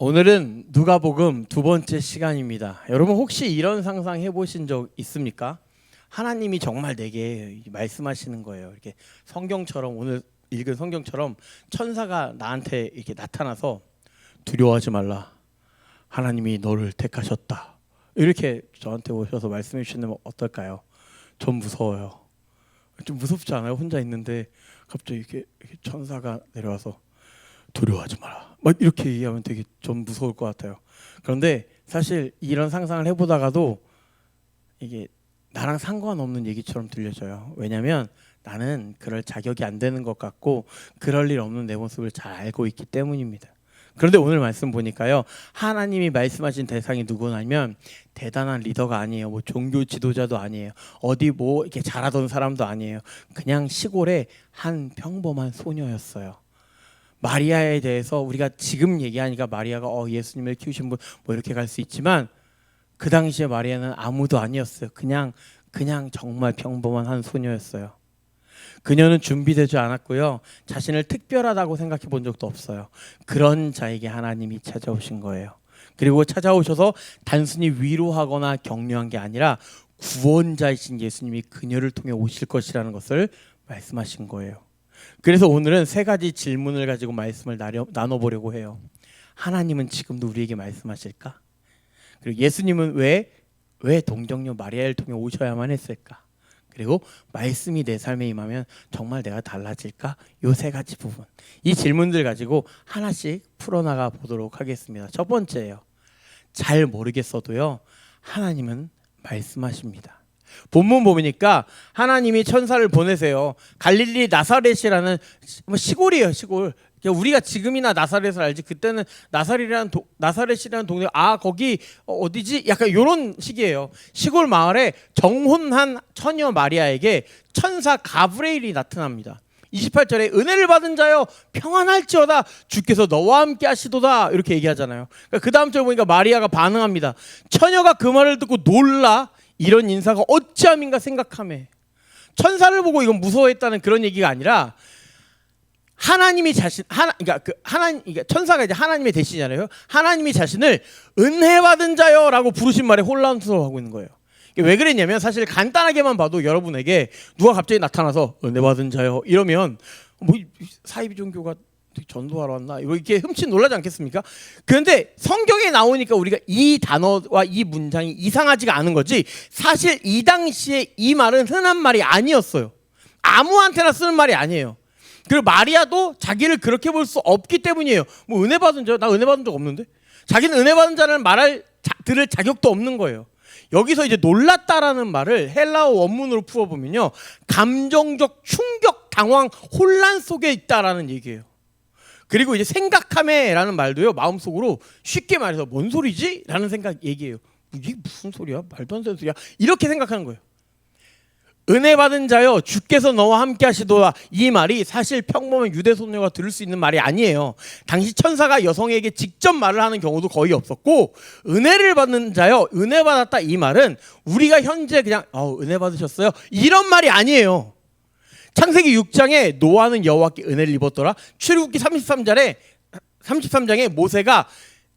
오늘은 누가복음 두 번째 시간입니다. 여러분 혹시 이런 상상 해보신 적 있습니까? 하나님이 정말 내게 말씀하시는 거예요. 이렇게 성경처럼 오늘 읽은 성경처럼 천사가 나한테 이렇게 나타나서 두려워하지 말라. 하나님이 너를 택하셨다. 이렇게 저한테 오셔서 말씀해 주시면 어떨까요? 전 무서워요. 좀 무섭지 않아요? 혼자 있는데 갑자기 이렇게 천사가 내려와서 두려워하지 마라. 막 이렇게 얘기하면 되게 좀 무서울 것 같아요. 그런데 사실 이런 상상을 해보다가도 이게 나랑 상관없는 얘기처럼 들려져요. 왜냐하면 나는 그럴 자격이 안 되는 것 같고 그럴 일 없는 내 모습을 잘 알고 있기 때문입니다. 그런데 오늘 말씀 보니까요, 하나님이 말씀하신 대상이 누구냐면 대단한 리더가 아니에요. 뭐 종교 지도자도 아니에요. 어디 뭐 이렇게 잘하던 사람도 아니에요. 그냥 시골의 한 평범한 소녀였어요. 마리아에 대해서 우리가 지금 얘기하니까 마리아가 예수님을 키우신 분 뭐 이렇게 갈 수 있지만 그 당시에 마리아는 아무도 아니었어요. 그냥 정말 평범한 한 소녀였어요. 그녀는 준비되지 않았고요. 자신을 특별하다고 생각해 본 적도 없어요. 그런 자에게 하나님이 찾아오신 거예요. 그리고 찾아오셔서 단순히 위로하거나 격려한 게 아니라 구원자이신 예수님이 그녀를 통해 오실 것이라는 것을 말씀하신 거예요. 그래서 오늘은 세 가지 질문을 가지고 말씀을 나눠보려고 해요. 하나님은 지금도 우리에게 말씀하실까? 그리고 예수님은 왜 동정녀 마리아를 통해 오셔야만 했을까? 그리고 말씀이 내 삶에 임하면 정말 내가 달라질까? 이 세 가지 부분, 이 질문들 가지고 하나씩 풀어나가 보도록 하겠습니다. 첫 번째예요. 잘 모르겠어도요, 하나님은 말씀하십니다. 본문 보니까 하나님이 천사를 보내세요. 갈릴리 나사렛이라는 시골이에요, 시골. 우리가 지금이나 나사렛을 알지 그때는 나사렛이라는 동네, 거기 어디지? 약간 이런 식이에요. 시골 마을에 정혼한 처녀 마리아에게 천사 가브리엘이 나타납니다. 28절에 은혜를 받은 자여 평안할지어다 주께서 너와 함께 하시도다 이렇게 얘기하잖아요. 그 다음 절 보니까 마리아가 반응합니다. 처녀가 그 말을 듣고 놀라 이런 인사가 어찌함인가 생각하매. 천사를 보고 이건 무서워했다는 그런 얘기가 아니라 하나님이 그러니까 천사가 이제 하나님의 대신이잖아요. 하나님이 자신을 은혜 받은 자여라고 부르신 말에 혼란스러워하고 있는 거예요. 왜 그랬냐면 사실 간단하게만 봐도 여러분에게 누가 갑자기 나타나서 은혜 받은 자여 이러면 뭐 사이비 종교가 전도하러 왔나 이렇게 흠칫 놀라지 않겠습니까? 그런데 성경에 나오니까 우리가 이 단어와 이 문장이 이상하지가 않은 거지, 사실 이 당시에 이 말은 흔한 말이 아니었어요. 아무한테나 쓰는 말이 아니에요. 그리고 마리아도 자기를 그렇게 볼 수 없기 때문이에요. 뭐 은혜 받은 자, 나 은혜 받은 적 없는데? 자기는 은혜 받은 자라는 말을 들을 자격도 없는 거예요. 여기서 이제 놀랐다라는 말을 헬라어 원문으로 풀어보면요, 감정적 충격, 당황, 혼란 속에 있다라는 얘기예요. 그리고 이제 생각하매라는 말도요, 마음속으로 쉽게 말해서 뭔 소리지? 라는 생각 얘기해요. 이게 무슨 소리야? 말도 안 되는 소리야? 이렇게 생각하는 거예요. 은혜 받은 자여 주께서 너와 함께 하시도다, 이 말이 사실 평범한 유대 소녀가 들을 수 있는 말이 아니에요. 당시 천사가 여성에게 직접 말을 하는 경우도 거의 없었고, 은혜를 받는 자여 은혜 받았다 이 말은 우리가 현재 그냥 은혜 받으셨어요 이런 말이 아니에요. 창세기 6장에 노아는 여호와께 은혜를 입었더라. 출애굽기 33장에 모세가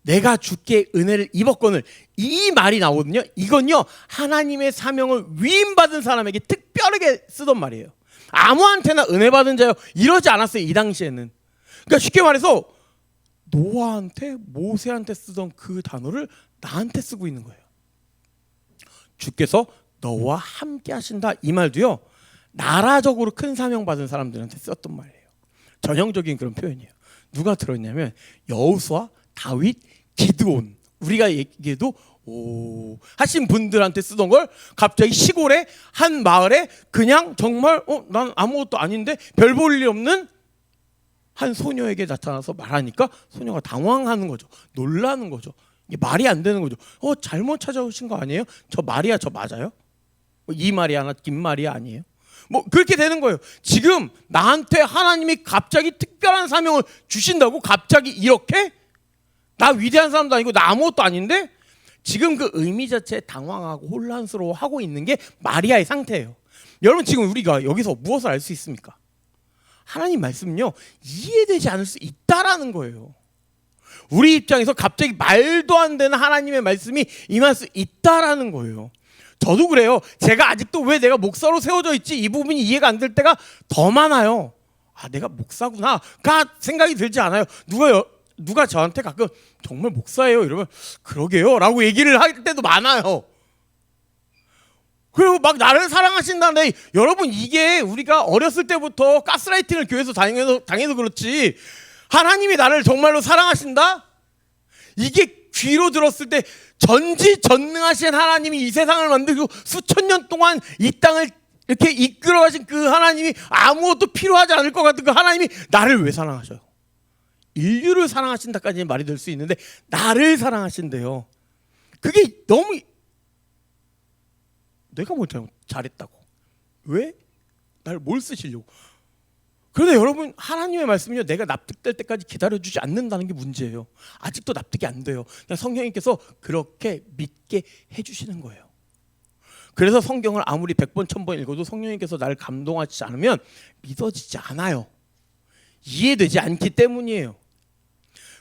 내가 주께 은혜를 입었거늘, 이 말이 나오거든요. 이건요, 하나님의 사명을 위임받은 사람에게 특별하게 쓰던 말이에요. 아무한테나 은혜 받은 자요 이러지 않았어요, 이 당시에는. 그러니까 쉽게 말해서 노아한테, 모세한테 쓰던 그 단어를 나한테 쓰고 있는 거예요. 주께서 너와 함께 하신다 이 말도요, 나라적으로 큰 사명 받은 사람들한테 썼던 말이에요. 전형적인 그런 표현이에요. 누가 들었냐면 여호수아, 다윗, 기드온, 우리가 얘기해도 하신 분들한테 쓰던 걸 갑자기 시골의 한 마을에 그냥 정말 난 아무것도 아닌데 별 볼 일 없는 한 소녀에게 나타나서 말하니까 소녀가 당황하는 거죠. 놀라는 거죠. 이게 말이 안 되는 거죠. 잘못 찾아오신 거 아니에요? 저 마리아 저 맞아요? 이 마리아나 김 마리아 아니에요? 뭐 그렇게 되는 거예요. 지금 나한테 하나님이 갑자기 특별한 사명을 주신다고 갑자기 이렇게? 나 위대한 사람도 아니고 나 아무것도 아닌데? 지금 그 의미 자체에 당황하고 혼란스러워하고 있는 게 마리아의 상태예요. 여러분, 지금 우리가 여기서 무엇을 알 수 있습니까? 하나님 말씀은요, 이해되지 않을 수 있다라는 거예요. 우리 입장에서 갑자기 말도 안 되는 하나님의 말씀이 임할 수 있다라는 거예요. 저도 그래요. 제가 아직도 왜 내가 목사로 세워져 있지 이 부분이 이해가 안 될 때가 더 많아요. 아, 내가 목사구나가 생각이 들지 않아요. 누가 저한테 가끔 정말 목사예요 이러면 그러게요 라고 얘기를 할 때도 많아요. 그리고 막 나를 사랑하신다는데, 여러분 이게 우리가 어렸을 때부터 가스라이팅을 교회에서 당해서 그렇지, 하나님이 나를 정말로 사랑하신다? 이게 귀로 들었을 때 전지전능하신 하나님이 이 세상을 만들고 수천 년 동안 이 땅을 이렇게 이끌어 가신 그 하나님이 아무것도 필요하지 않을 것 같은 그 하나님이 나를 왜 사랑하셔요? 인류를 사랑하신다까지는 말이 될 수 있는데 나를 사랑하신대요. 그게 너무, 내가 뭐 잘했다고, 왜? 나를 뭘 쓰시려고? 그런데 여러분, 하나님의 말씀은요, 내가 납득될 때까지 기다려주지 않는다는 게 문제예요. 아직도 납득이 안 돼요. 그냥 성령님께서 그렇게 믿게 해주시는 거예요. 그래서 성경을 아무리 100번 1000번 읽어도 성령님께서 나를 감동하지 않으면 믿어지지 않아요. 이해되지 않기 때문이에요.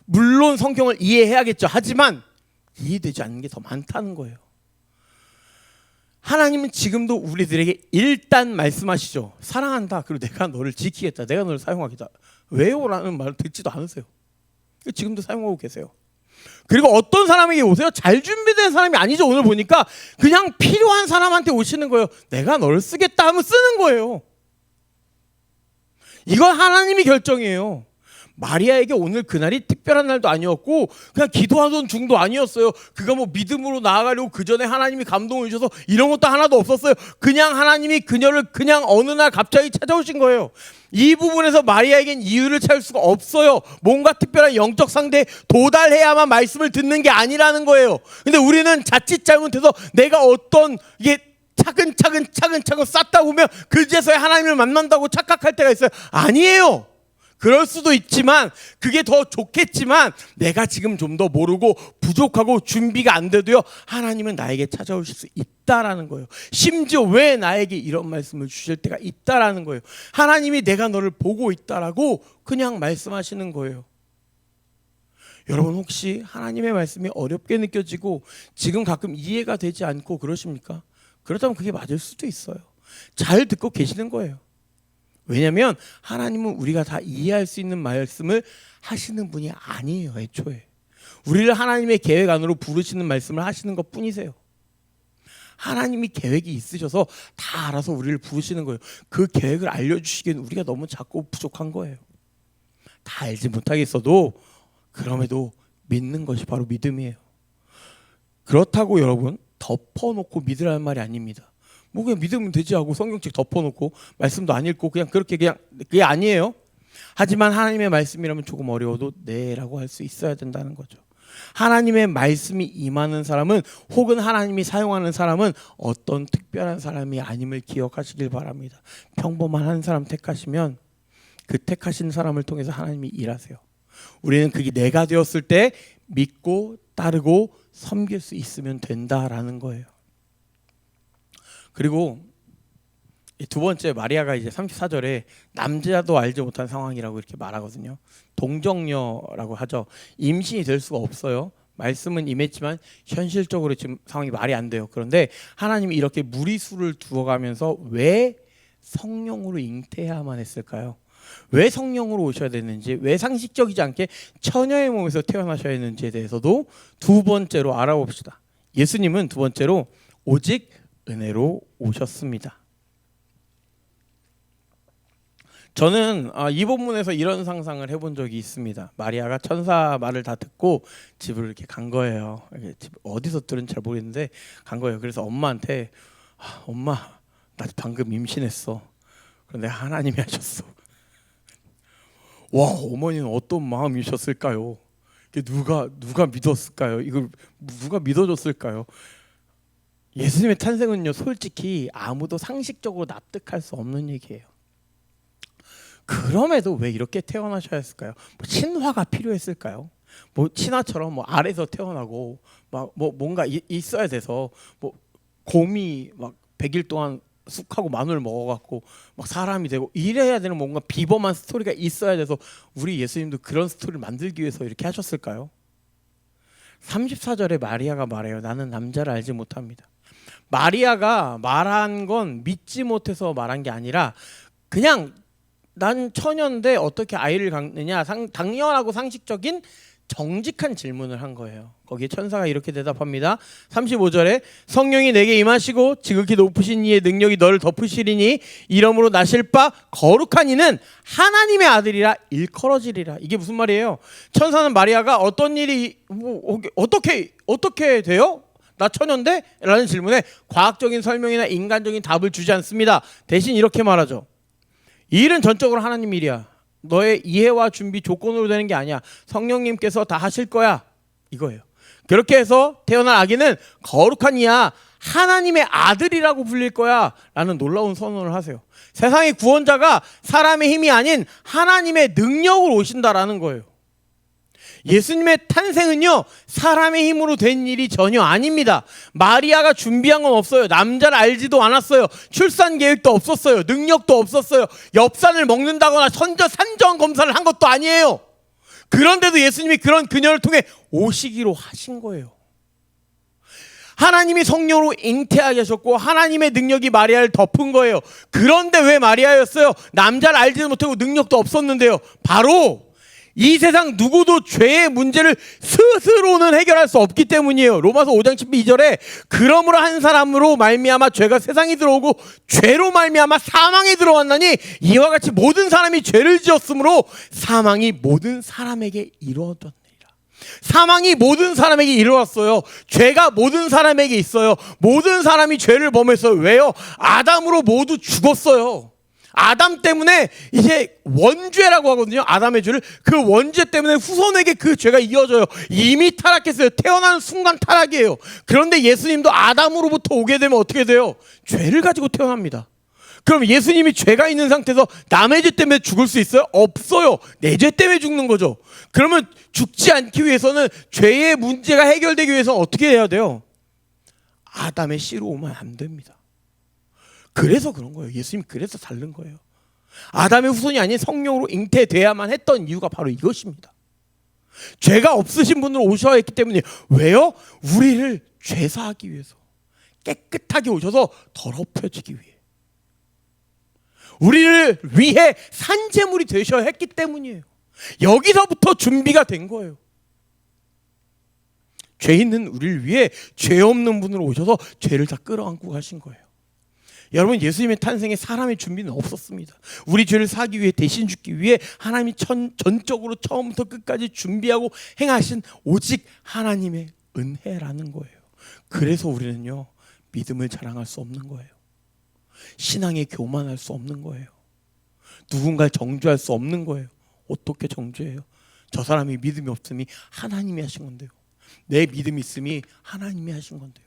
물론 성경을 이해해야겠죠. 하지만 이해되지 않는 게 더 많다는 거예요. 하나님은 지금도 우리들에게 일단 말씀하시죠. 사랑한다. 그리고 내가 너를 지키겠다. 내가 너를 사용하겠다. 왜요? 라는 말을 듣지도 않으세요. 지금도 사용하고 계세요. 그리고 어떤 사람에게 오세요? 잘 준비된 사람이 아니죠. 오늘 보니까 그냥 필요한 사람한테 오시는 거예요. 내가 너를 쓰겠다 하면 쓰는 거예요. 이건 하나님이 결정이에요. 마리아에게 오늘 그날이 특별한 날도 아니었고 그냥 기도하던 중도 아니었어요. 그가 뭐 믿음으로 나아가려고 그 전에 하나님이 감동을 주셔서 이런 것도 하나도 없었어요. 그냥 하나님이 그녀를 그냥 어느 날 갑자기 찾아오신 거예요. 이 부분에서 마리아에겐 이유를 찾을 수가 없어요. 뭔가 특별한 영적 상태에 도달해야만 말씀을 듣는 게 아니라는 거예요. 근데 우리는 자칫 잘못해서 내가 어떤 이게 차근차근 쌓다 보면 그제서야 하나님을 만난다고 착각할 때가 있어요. 아니에요. 그럴 수도 있지만 그게 더 좋겠지만 내가 지금 좀 더 모르고 부족하고 준비가 안 돼도요, 하나님은 나에게 찾아오실 수 있다라는 거예요. 심지어 왜 나에게 이런 말씀을 주실 때가 있다라는 거예요. 하나님이 내가 너를 보고 있다라고 그냥 말씀하시는 거예요. 여러분, 혹시 하나님의 말씀이 어렵게 느껴지고 지금 가끔 이해가 되지 않고 그러십니까? 그렇다면 그게 맞을 수도 있어요. 잘 듣고 계시는 거예요. 왜냐하면 하나님은 우리가 다 이해할 수 있는 말씀을 하시는 분이 아니에요. 애초에 우리를 하나님의 계획 안으로 부르시는 말씀을 하시는 것 뿐이세요. 하나님이 계획이 있으셔서 다 알아서 우리를 부르시는 거예요. 그 계획을 알려주시기엔 우리가 너무 작고 부족한 거예요. 다 알지 못하겠어도 그럼에도 믿는 것이 바로 믿음이에요. 그렇다고 여러분 덮어놓고 믿으라는 말이 아닙니다. 뭐 그냥 믿으면 되지 하고 성경책 덮어놓고 말씀도 안 읽고 그냥 그렇게 그냥 그게 아니에요. 하지만 하나님의 말씀이라면 조금 어려워도 네라고 할 수 있어야 된다는 거죠. 하나님의 말씀이 임하는 사람은 혹은 하나님이 사용하는 사람은 어떤 특별한 사람이 아님을 기억하시길 바랍니다. 평범한 한 사람 택하시면 그 택하신 사람을 통해서 하나님이 일하세요. 우리는 그게 내가 되었을 때 믿고 따르고 섬길 수 있으면 된다라는 거예요. 그리고 두 번째, 마리아가 이제 34절에 남자도 알지 못한 상황이라고 이렇게 말하거든요. 동정녀라고 하죠. 임신이 될 수가 없어요. 말씀은 임했지만 현실적으로 지금 상황이 말이 안 돼요. 그런데 하나님이 이렇게 무리수를 두어가면서 왜 성령으로 잉태해야만 했을까요? 왜 성령으로 오셔야 되는지, 왜 상식적이지 않게 처녀의 몸에서 태어나셔야 했는지에 대해서도 두 번째로 알아봅시다. 예수님은 두 번째로 오직 은혜로 오셨습니다. 저는 이 본문에서 이런 상상을 해본 적이 있습니다. 마리아가 천사 말을 다 듣고 집을 이렇게 간 거예요. 집 어디서 들은지 잘 모르겠는데 간 거예요. 그래서 엄마한테 엄마, 나 방금 임신했어. 그런데 하나님이 하셨어. 와, 어머니는 어떤 마음이셨을까요? 누가 믿었을까요? 이걸 누가 믿어줬을까요? 예수님의 탄생은요, 솔직히 아무도 상식적으로 납득할 수 없는 얘기예요. 그럼에도 왜 이렇게 태어나셔야 했을까요? 뭐 신화가 필요했을까요? 뭐 신화처럼 뭐 아래서 태어나고 막 뭐 뭔가 있어야 돼서 뭐 곰이 막 100일 동안 쑥하고 마늘 먹어갖고 막 사람이 되고 이래야 되는 뭔가 비범한 스토리가 있어야 돼서 우리 예수님도 그런 스토리를 만들기 위해서 이렇게 하셨을까요? 34절에 마리아가 말해요. 나는 남자를 알지 못합니다. 마리아가 말한 건 믿지 못해서 말한 게 아니라 그냥 난 처녀인데 어떻게 아이를 갖느냐, 당연하고 상식적인 정직한 질문을 한 거예요. 거기에 천사가 이렇게 대답합니다. 35절에 성령이 내게 임하시고 지극히 높으신 이의 능력이 너를 덮으시리니 이러므로 나실 바 거룩한 이는 하나님의 아들이라 일컬어지리라. 이게 무슨 말이에요? 천사는 마리아가 어떤 일이 어떻게 돼요? 나 처녀인데? 라는 질문에 과학적인 설명이나 인간적인 답을 주지 않습니다. 대신 이렇게 말하죠. 이 일은 전적으로 하나님 일이야. 너의 이해와 준비 조건으로 되는 게 아니야. 성령님께서 다 하실 거야. 이거예요. 그렇게 해서 태어날 아기는 거룩한 이야. 하나님의 아들이라고 불릴 거야. 라는 놀라운 선언을 하세요. 세상의 구원자가 사람의 힘이 아닌 하나님의 능력으로 오신다라는 거예요. 예수님의 탄생은요, 사람의 힘으로 된 일이 전혀 아닙니다. 마리아가 준비한 건 없어요. 남자를 알지도 않았어요. 출산 계획도 없었어요. 능력도 없었어요. 엽산을 먹는다거나 산전 검사를 한 것도 아니에요. 그런데도 예수님이 그런 그녀를 통해 오시기로 하신 거예요. 하나님이 성령으로 잉태하게 하셨고 하나님의 능력이 마리아를 덮은 거예요. 그런데 왜 마리아였어요? 남자를 알지도 못하고 능력도 없었는데요. 바로 이 세상 누구도 죄의 문제를 스스로는 해결할 수 없기 때문이에요. 로마서 5장 12절에 그러므로 한 사람으로 말미암아 죄가 세상에 들어오고 죄로 말미암아 사망에 들어왔나니 이와 같이 모든 사람이 죄를 지었으므로 사망이 모든 사람에게 이루어졌느니라. 사망이 모든 사람에게 이루어졌어요. 죄가 모든 사람에게 있어요. 모든 사람이 죄를 범했어요. 왜요? 아담으로 모두 죽었어요. 아담 때문에 이제 원죄라고 하거든요. 아담의 죄를. 그 원죄 때문에 후손에게 그 죄가 이어져요. 이미 타락했어요. 태어나는 순간 타락이에요. 그런데 예수님도 아담으로부터 오게 되면 어떻게 돼요? 죄를 가지고 태어납니다. 그럼 예수님이 죄가 있는 상태에서 남의 죄 때문에 죽을 수 있어요? 없어요. 내 죄 때문에 죽는 거죠. 그러면 죽지 않기 위해서는 죄의 문제가 해결되기 위해서 어떻게 해야 돼요? 아담의 씨로 오면 안 됩니다. 그래서 그런 거예요. 예수님이 그래서 다른 거예요. 아담의 후손이 아닌 성령으로 잉태돼야만 했던 이유가 바로 이것입니다. 죄가 없으신 분으로 오셔야 했기 때문에. 왜요? 우리를 죄사하기 위해서, 깨끗하게 오셔서 더럽혀지기 위해, 우리를 위해 산제물이 되셔야 했기 때문이에요. 여기서부터 준비가 된 거예요. 죄 있는 우리를 위해 죄 없는 분으로 오셔서 죄를 다 끌어안고 가신 거예요. 여러분, 예수님의 탄생에 사람의 준비는 없었습니다. 우리 죄를 사기 위해, 대신 죽기 위해 하나님이 전적으로 처음부터 끝까지 준비하고 행하신 오직 하나님의 은혜라는 거예요. 그래서 우리는요, 믿음을 자랑할 수 없는 거예요. 신앙에 교만할 수 없는 거예요. 누군가를 정죄할 수 없는 거예요. 어떻게 정죄해요? 저 사람이 믿음이 없음이 하나님이 하신 건데요. 내 믿음이 있음이 하나님이 하신 건데요.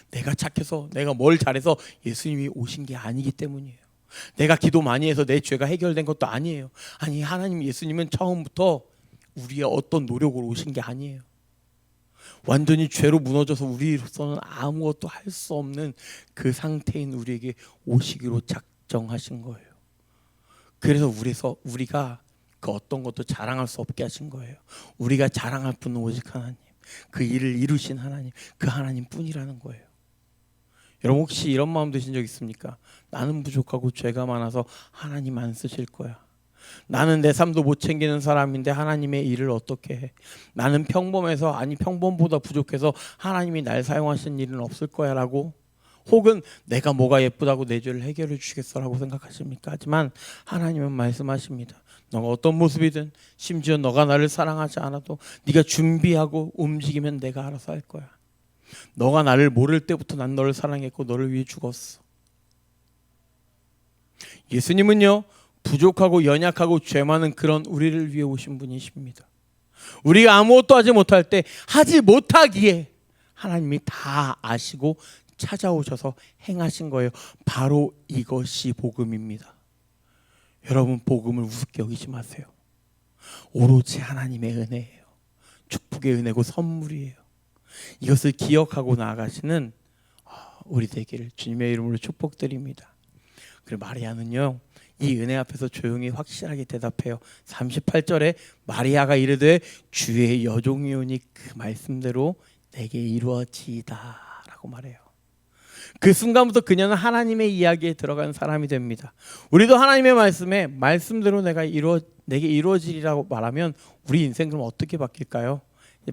내가 착해서, 내가 뭘 잘해서 예수님이 오신 게 아니기 때문이에요. 내가 기도 많이 해서 내 죄가 해결된 것도 아니에요. 아니, 하나님, 예수님은 처음부터 우리의 어떤 노력으로 오신 게 아니에요. 완전히 죄로 무너져서 우리로서는 아무것도 할 수 없는 그 상태인 우리에게 오시기로 작정하신 거예요. 그래서 우리가 그 어떤 것도 자랑할 수 없게 하신 거예요. 우리가 자랑할 분은 오직 하나님, 그 일을 이루신 하나님, 그 하나님 뿐이라는 거예요. 여러분, 혹시 이런 마음 드신 적 있습니까? 나는 부족하고 죄가 많아서 하나님 안 쓰실 거야. 나는 내 삶도 못 챙기는 사람인데 하나님의 일을 어떻게 해? 나는 평범해서, 아니 평범보다 부족해서 하나님이 날 사용하신 일은 없을 거야 라고, 혹은 내가 뭐가 예쁘다고 내 죄를 해결해 주시겠어라고 생각하십니까? 하지만 하나님은 말씀하십니다. 너가 어떤 모습이든, 심지어 너가 나를 사랑하지 않아도 네가 준비하고 움직이면 내가 알아서 할 거야. 너가 나를 모를 때부터 난 너를 사랑했고 너를 위해 죽었어. 예수님은요, 부족하고 연약하고 죄 많은 그런 우리를 위해 오신 분이십니다. 우리가 아무것도 하지 못할 때, 하지 못하기에 하나님이 다 아시고 찾아오셔서 행하신 거예요. 바로 이것이 복음입니다. 여러분, 복음을 우습게 여기지 마세요. 오로지 하나님의 은혜예요. 축복의 은혜고 선물이에요. 이것을 기억하고 나아가시는 우리 되기를 주님의 이름으로 축복드립니다. 그리고 마리아는요, 이 은혜 앞에서 조용히 확실하게 대답해요. 38절에 마리아가 이르되 주의 여종이오니 그 말씀대로 내게 이루어지이다 라고 말해요. 그 순간부터 그녀는 하나님의 이야기에 들어간 사람이 됩니다. 우리도 하나님의 말씀에 말씀대로 내게 이루어지리라고 말하면 우리 인생 그럼 어떻게 바뀔까요?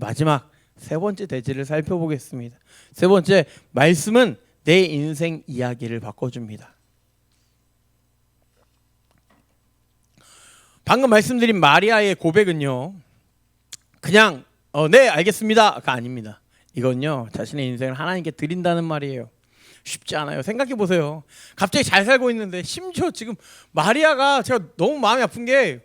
마지막 세 번째 대지를 살펴보겠습니다. 세 번째, 말씀은 내 인생 이야기를 바꿔줍니다. 방금 말씀드린 마리아의 고백은요, 그냥 네 알겠습니다가 아닙니다. 이건요 자신의 인생을 하나님께 드린다는 말이에요. 쉽지 않아요. 생각해 보세요. 갑자기 잘 살고 있는데, 심지어 지금 마리아가 제가 너무 마음이 아픈 게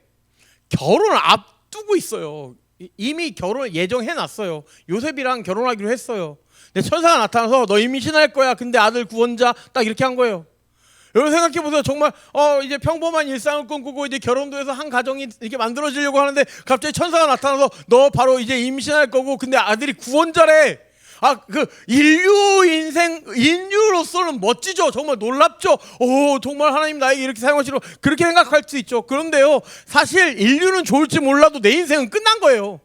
결혼을 앞두고 있어요. 이미 결혼을 예정해 놨어요. 요셉이랑 결혼하기로 했어요. 근데 천사가 나타나서 너 임신할 거야. 근데 아들 구원자 딱 이렇게 한 거예요. 여러분 생각해 보세요. 정말 이제 평범한 일상을 꿈꾸고 이제 결혼도 해서 한 가정이 이렇게 만들어지려고 하는데 갑자기 천사가 나타나서 너 바로 이제 임신할 거고 근데 아들이 구원자래. 그 인류로서는 멋지죠. 정말 놀랍죠. 정말 하나님 나에게 이렇게 사용하시려 그렇게 생각할 수 있죠. 그런데요, 사실 인류는 좋을지 몰라도 내 인생은 끝난 거예요.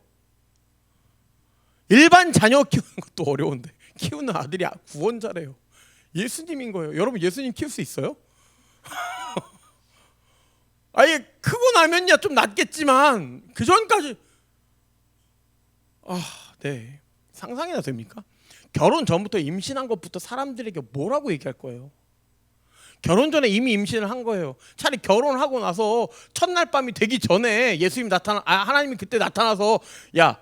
일반 자녀 키우는 것도 어려운데 키우는 아들이 구원자래요. 예수님인 거예요. 여러분 예수님 키울 수 있어요? 아예 크고 나면야 좀 낫겠지만 그 전까지 네. 상상이나 됩니까? 결혼 전부터 임신한 것부터 사람들에게 뭐라고 얘기할 거예요? 결혼 전에 이미 임신을 한 거예요. 차라리 결혼하고 나서 첫날 밤이 되기 전에 하나님이 그때 나타나서 야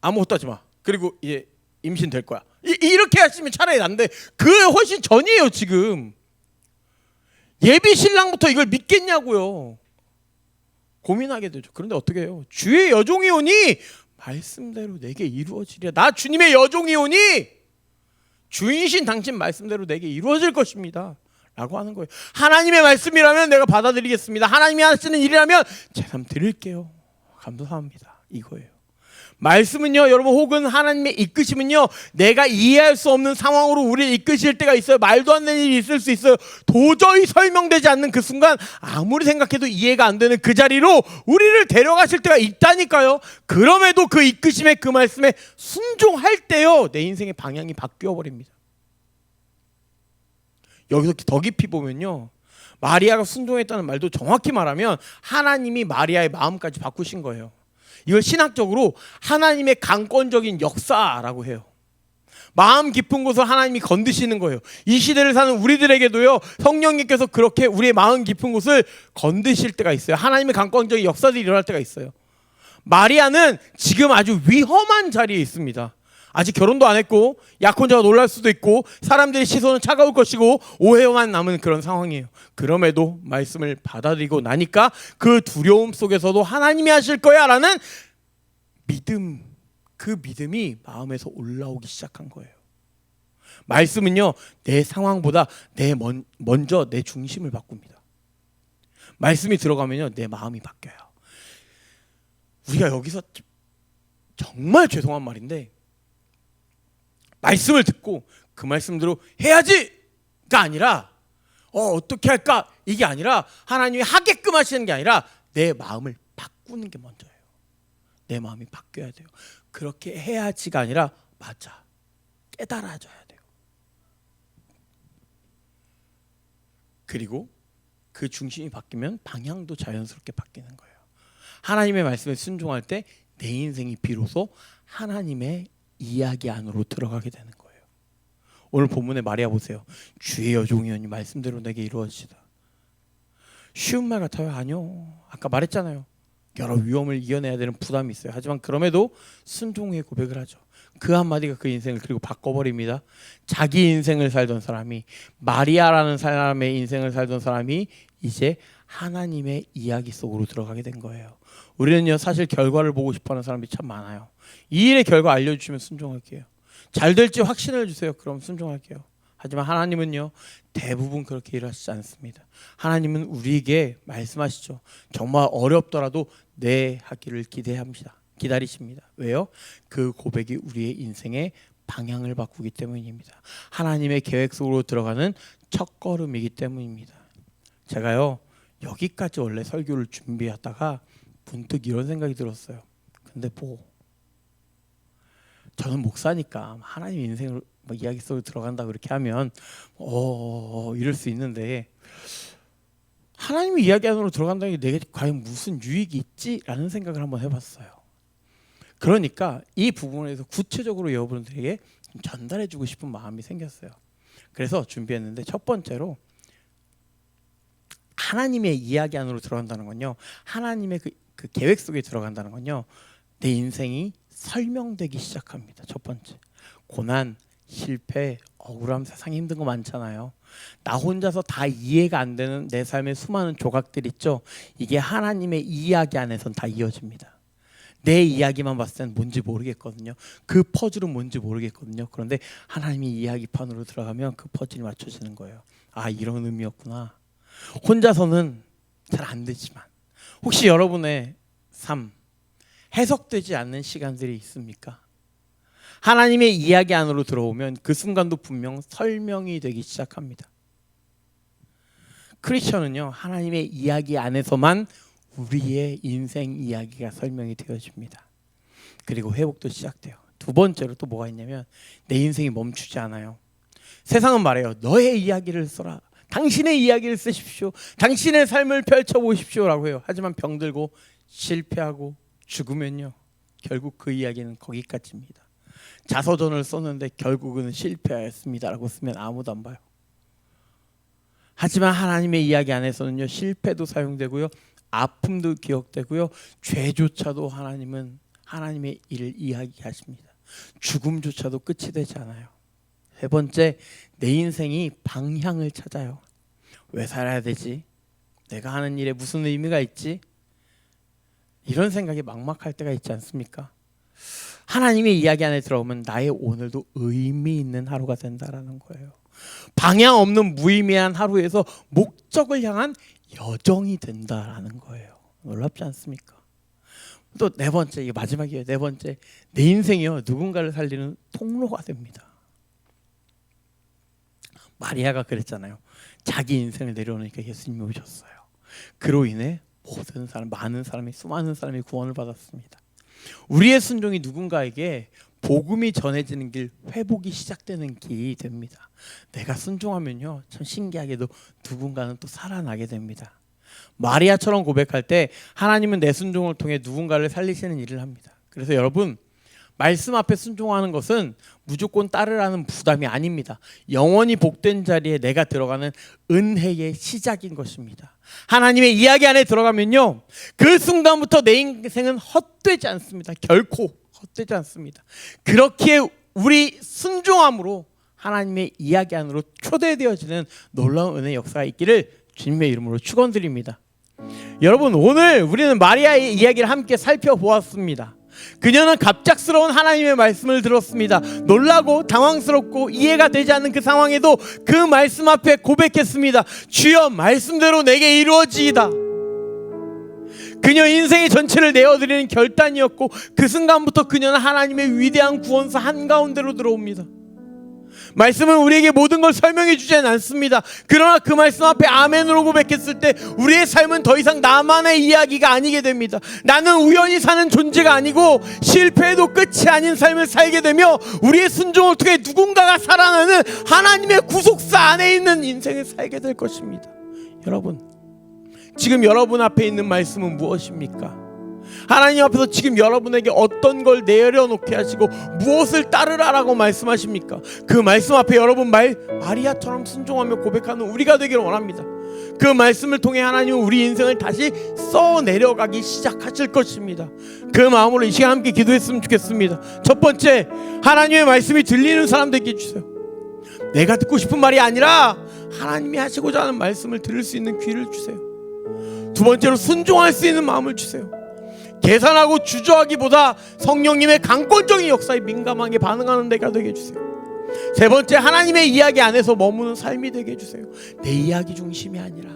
아무것도 하지 마. 그리고 이제 임신 될 거야. 이렇게 하시면 차라리 난데 그 훨씬 전이에요 지금. 예비 신랑부터 이걸 믿겠냐고요. 고민하게 되죠. 그런데 어떻게 해요? 주의 여종이 오니 말씀대로 내게 이루어지리라. 나 주님의 여종이오니 주인이신 당신 말씀대로 내게 이루어질 것입니다 라고 하는 거예요. 하나님의 말씀이라면 내가 받아들이겠습니다. 하나님이 하시는 일이라면 제 삶 드릴게요. 감사합니다. 이거예요. 말씀은요, 여러분, 혹은 하나님의 이끄심은요, 내가 이해할 수 없는 상황으로 우리를 이끄실 때가 있어요. 말도 안 되는 일이 있을 수 있어요. 도저히 설명되지 않는 그 순간 아무리 생각해도 이해가 안 되는 그 자리로 우리를 데려가실 때가 있다니까요. 그럼에도 그 이끄심의 그 말씀에 순종할 때요, 내 인생의 방향이 바뀌어 버립니다. 여기서 더 깊이 보면요, 마리아가 순종했다는 말도 정확히 말하면 하나님이 마리아의 마음까지 바꾸신 거예요. 이걸 신학적으로 하나님의 강권적인 역사라고 해요. 마음 깊은 곳을 하나님이 건드시는 거예요. 이 시대를 사는 우리들에게도요, 성령님께서 그렇게 우리의 마음 깊은 곳을 건드실 때가 있어요. 하나님의 강권적인 역사들이 일어날 때가 있어요. 마리아는 지금 아주 위험한 자리에 있습니다. 아직 결혼도 안 했고 약혼자가 놀랄 수도 있고 사람들의 시선은 차가울 것이고 오해만 남은 그런 상황이에요. 그럼에도 말씀을 받아들이고 나니까 그 두려움 속에서도 하나님이 하실 거야 라는 믿음, 그 믿음이 마음에서 올라오기 시작한 거예요. 말씀은요, 내 상황보다 먼저 내 중심을 바꿉니다. 말씀이 들어가면요, 내 마음이 바뀌어요. 우리가 여기서 정말 죄송한 말인데, 말씀을 듣고 그 말씀대로 해야지가 아니라 어떻게 할까 이게 아니라 하나님이 하게끔 하시는 게 아니라 내 마음을 바꾸는 게 먼저예요. 내 마음이 바뀌어야 돼요. 그렇게 해야지가 아니라 맞아, 깨달아져야 돼요. 그리고 그 중심이 바뀌면 방향도 자연스럽게 바뀌는 거예요. 하나님의 말씀에 순종할 때 내 인생이 비로소 하나님의 이야기 안으로 들어가게 되는 거예요. 오늘 본문의 마리아 보세요. 주의 여종이오니 말씀대로 내게 이루어지다. 쉬운 말 같아요? 아니요. 아까 말했잖아요. 여러 위험을 이겨내야 되는 부담이 있어요. 하지만 그럼에도 순종의 고백을 하죠. 그 한마디가 그 인생을 그리고 바꿔버립니다. 자기 인생을 살던 사람이, 마리아라는 사람의 인생을 살던 사람이 이제 하나님의 이야기 속으로 들어가게 된 거예요. 우리는요, 사실 결과를 보고 싶어하는 사람이 참 많아요. 이 일의 결과 알려주시면 순종할게요. 잘 될지 확신을 주세요. 그럼 순종할게요. 하지만 하나님은요, 대부분 그렇게 일하시지 않습니다. 하나님은 우리에게 말씀하시죠. 정말 어렵더라도 네 하기를 기다리십니다. 왜요? 그 고백이 우리의 인생의 방향을 바꾸기 때문입니다. 하나님의 계획 속으로 들어가는 첫걸음이기 때문입니다. 제가요 여기까지 원래 설교를 준비하다가 문득 이런 생각이 들었어요. 근데 저는 목사니까 하나님 인생을 이야기 속에 들어간다 그렇게 하면 이럴 수 있는데, 하나님의 이야기 안으로 들어간다는 게 내게 과연 무슨 유익이 있지라는 생각을 한번 해봤어요. 그러니까 이 부분에서 구체적으로 여러분들에게 전달해주고 싶은 마음이 생겼어요. 그래서 준비했는데, 첫 번째로 하나님의 이야기 안으로 들어간다는 건요, 하나님의 그 계획 속에 들어간다는 건요, 내 인생이 설명되기 시작합니다. 첫 번째, 고난, 실패, 억울함, 세상에 힘든 거 많잖아요. 나 혼자서 다 이해가 안 되는 내 삶의 수많은 조각들 있죠. 이게 하나님의 이야기 안에선 다 이어집니다. 내 이야기만 봤을 때는 뭔지 모르겠거든요. 그 퍼즐은 뭔지 모르겠거든요. 그런데 하나님이 이야기판으로 들어가면 그 퍼즐이 맞춰지는 거예요. 아, 이런 의미였구나. 혼자서는 잘 안 되지만, 혹시 여러분의 삶 해석되지 않는 시간들이 있습니까? 하나님의 이야기 안으로 들어오면 그 순간도 분명 설명이 되기 시작합니다. 크리스천은요, 하나님의 이야기 안에서만 우리의 인생 이야기가 설명이 되어집니다. 그리고 회복도 시작돼요. 두 번째로 또 뭐가 있냐면, 내 인생이 멈추지 않아요. 세상은 말해요. 너의 이야기를 써라. 당신의 이야기를 쓰십시오. 당신의 삶을 펼쳐보십시오 라고 해요. 하지만 병들고 실패하고 죽으면요, 결국 그 이야기는 거기까지입니다. 자서전을 썼는데 결국은 실패하였습니다 라고 쓰면 아무도 안 봐요. 하지만 하나님의 이야기 안에서는요, 실패도 사용되고요, 아픔도 기억되고요, 죄조차도 하나님은 하나님의 일을 이야기하십니다. 죽음조차도 끝이 되지 않아요. 세 번째, 내 인생이 방향을 찾아요. 왜 살아야 되지? 내가 하는 일에 무슨 의미가 있지? 이런 생각이 막막할 때가 있지 않습니까? 하나님의 이야기 안에 들어오면 나의 오늘도 의미 있는 하루가 된다라는 거예요. 방향 없는 무의미한 하루에서 목적을 향한 여정이 된다라는 거예요. 놀랍지 않습니까? 또 네 번째, 이게 마지막이에요. 네 번째, 내 인생이요, 누군가를 살리는 통로가 됩니다. 마리아가 그랬잖아요. 자기 인생을 내려놓으니까 예수님이 오셨어요. 그로 인해 모든 사람, 수많은 사람이 구원을 받았습니다. 우리의 순종이 누군가에게 복음이 전해지는 길, 회복이 시작되는 길이 됩니다. 내가 순종하면요, 참 신기하게도 누군가는 또 살아나게 됩니다. 마리아처럼 고백할 때 하나님은 내 순종을 통해 누군가를 살리시는 일을 합니다. 그래서 여러분, 말씀 앞에 순종하는 것은 무조건 따르라는 부담이 아닙니다. 영원히 복된 자리에 내가 들어가는 은혜의 시작인 것입니다. 하나님의 이야기 안에 들어가면요, 그 순간부터 내 인생은 헛되지 않습니다. 결코 헛되지 않습니다. 그렇기에 우리 순종함으로 하나님의 이야기 안으로 초대되어지는 놀라운 은혜의 역사가 있기를 주님의 이름으로 축원드립니다. 여러분, 오늘 우리는 마리아의 이야기를 함께 살펴보았습니다. 그녀는 갑작스러운 하나님의 말씀을 들었습니다. 놀라고 당황스럽고 이해가 되지 않는 그 상황에도 그 말씀 앞에 고백했습니다. 주여, 말씀대로 내게 이루어지이다. 그녀 인생의 전체를 내어드리는 결단이었고, 그 순간부터 그녀는 하나님의 위대한 구원사 한가운데로 들어옵니다. 말씀은 우리에게 모든 걸 설명해 주지는 않습니다. 그러나 그 말씀 앞에 아멘으로 고백했을 때 우리의 삶은 더 이상 나만의 이야기가 아니게 됩니다. 나는 우연히 사는 존재가 아니고 실패해도 끝이 아닌 삶을 살게 되며, 우리의 순종을 통해 누군가가 살아나는 하나님의 구속사 안에 있는 인생을 살게 될 것입니다. 여러분, 지금 여러분 앞에 있는 말씀은 무엇입니까? 하나님 앞에서 지금 여러분에게 어떤 걸 내려놓게 하시고 무엇을 따르라라고 말씀하십니까? 그 말씀 앞에 여러분 마리아처럼 순종하며 고백하는 우리가 되기를 원합니다. 그 말씀을 통해 하나님은 우리 인생을 다시 써내려가기 시작하실 것입니다. 그 마음으로 이 시간 함께 기도했으면 좋겠습니다. 첫 번째, 하나님의 말씀이 들리는 사람들에게 해주세요. 내가 듣고 싶은 말이 아니라 하나님이 하시고자 하는 말씀을 들을 수 있는 귀를 주세요. 두 번째로, 순종할 수 있는 마음을 주세요. 계산하고 주저하기보다 성령님의 강권적인 역사에 민감하게 반응하는 데가 되게 해주세요. 세 번째, 하나님의 이야기 안에서 머무는 삶이 되게 해주세요. 내 이야기 중심이 아니라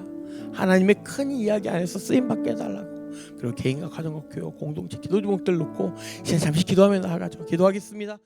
하나님의 큰 이야기 안에서 쓰임받게 해달라고. 그리고 개인과 가정과 교회, 공동체 기도 제목들 놓고 이제 잠시 기도하며 나아가죠. 기도하겠습니다.